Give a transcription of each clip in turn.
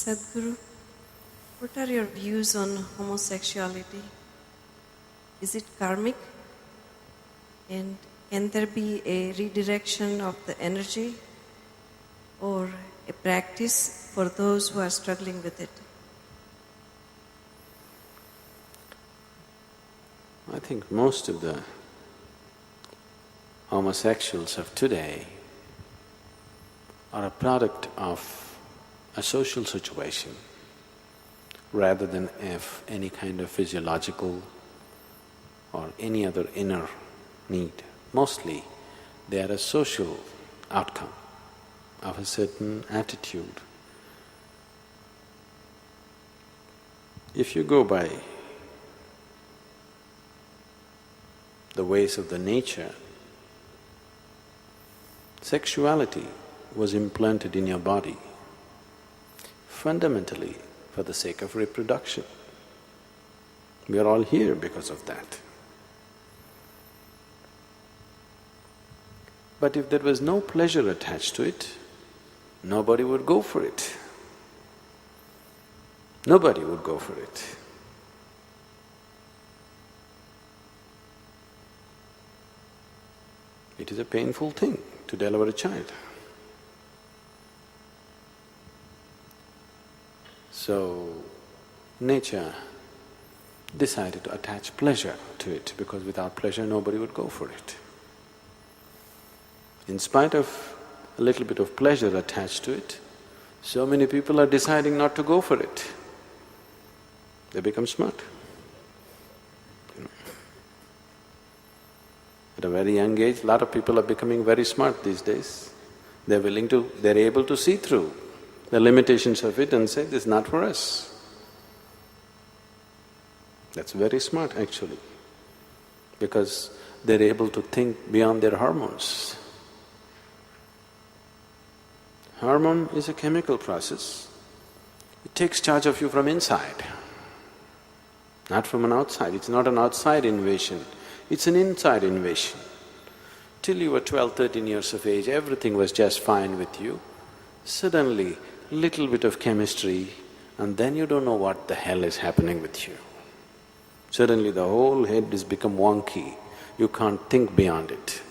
Sadhguru, what are your views on homosexuality? Is it karmic? And can there be a redirection of the energy or a practice for those who are struggling with it? I think most of the homosexuals of today are a product of a social situation rather than of any kind of physiological or any other inner need. Mostly, they are a social outcome of a certain attitude. If you go by the ways of the nature, sexuality was implanted in your body fundamentally for the sake of reproduction. We are all here because of that. But if there was no pleasure attached to it, nobody would go for it. Nobody would go for it. It is a painful thing to deliver a child. So, nature decided to attach pleasure to it because without pleasure nobody would go for it. In spite of a little bit of pleasure attached to it, so many people are deciding not to go for it. They become smart. At a very young age, a lot of people are becoming very smart these days. They're able to see through the limitations of it and say, this is not for us. That's very smart actually, because they're able to think beyond their hormones. Hormone is a chemical process. It takes charge of you from inside, not from an outside. It's not an outside invasion, it's an inside invasion. Till you were 12, 13 years of age, everything was just fine with you. Suddenly, little bit of chemistry and then you don't know what the hell is happening with you. Suddenly the whole head has become wonky, you can't think beyond it.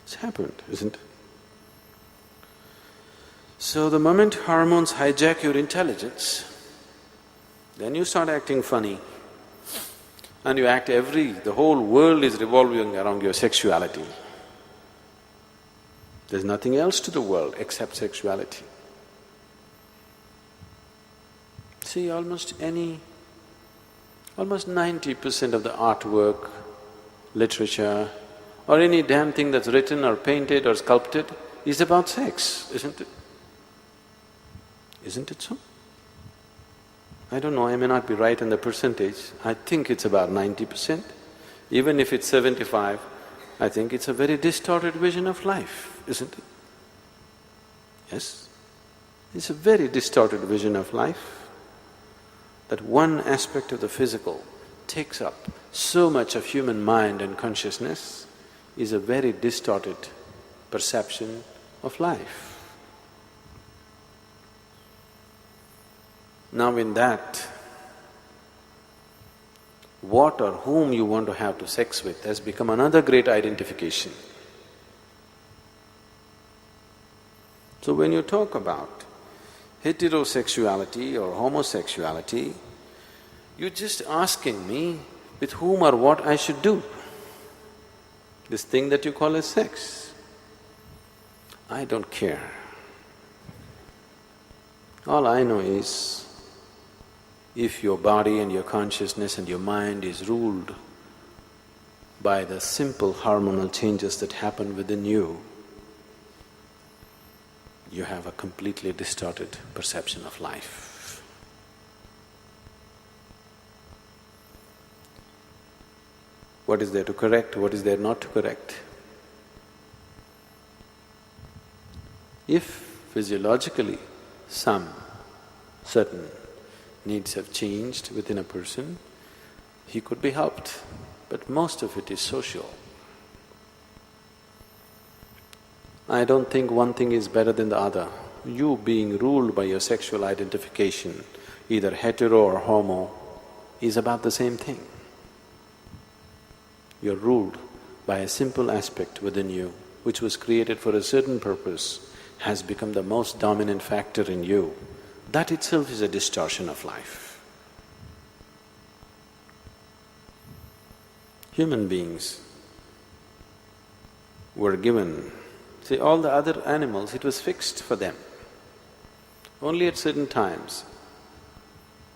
It's happened, isn't it? So the moment hormones hijack your intelligence, then you start acting funny and you act the whole world is revolving around your sexuality. There's nothing else to the world except sexuality. See, almost 90% of the artwork, literature, or any damn thing that's written or painted or sculpted is about sex, isn't it? Isn't it so? I don't know, I may not be right in the percentage, I think it's about 90%. Even if it's 75, I think it's a very distorted vision of life, isn't it? Yes? It's a very distorted vision of life, that one aspect of the physical takes up so much of human mind and consciousness is a very distorted perception of life. Now in that, what or whom you want to have to sex with has become another great identification. So when you talk about heterosexuality or homosexuality, you're just asking me with whom or what I should do. This thing that you call as sex, I don't care. All I know is, if your body and your consciousness and your mind is ruled by the simple hormonal changes that happen within you, you have a completely distorted perception of life. What is there to correct? What is there not to correct? If physiologically some certain needs have changed within a person, he could be helped, but most of it is social. I don't think one thing is better than the other. you being ruled by your sexual identification, either hetero or homo, is about the same thing. You're ruled by a simple aspect within you, which was created for a certain purpose, has become the most dominant factor in you. That itself is a distortion of life. Human beings were given… See, all the other animals, it was fixed for them. Only at certain times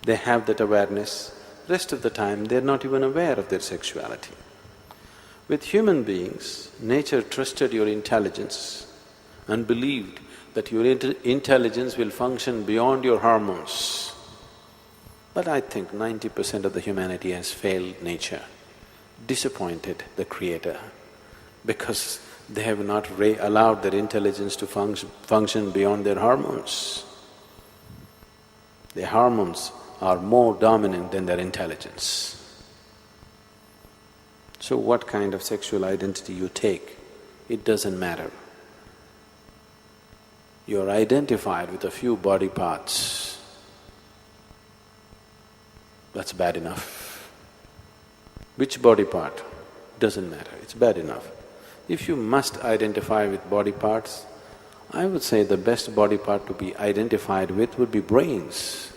they have that awareness, rest of the time they're not even aware of their sexuality. With human beings, nature trusted your intelligence and believed that your intelligence will function beyond your hormones. But I think 90% of the humanity has failed nature, disappointed the Creator, because they have not allowed their intelligence to function beyond their hormones. Their hormones are more dominant than their intelligence. So what kind of sexual identity you take, it doesn't matter. You're identified with a few body parts, that's bad enough. Which body part? Doesn't matter, it's bad enough. If you must identify with body parts, I would say the best body part to be identified with would be brains.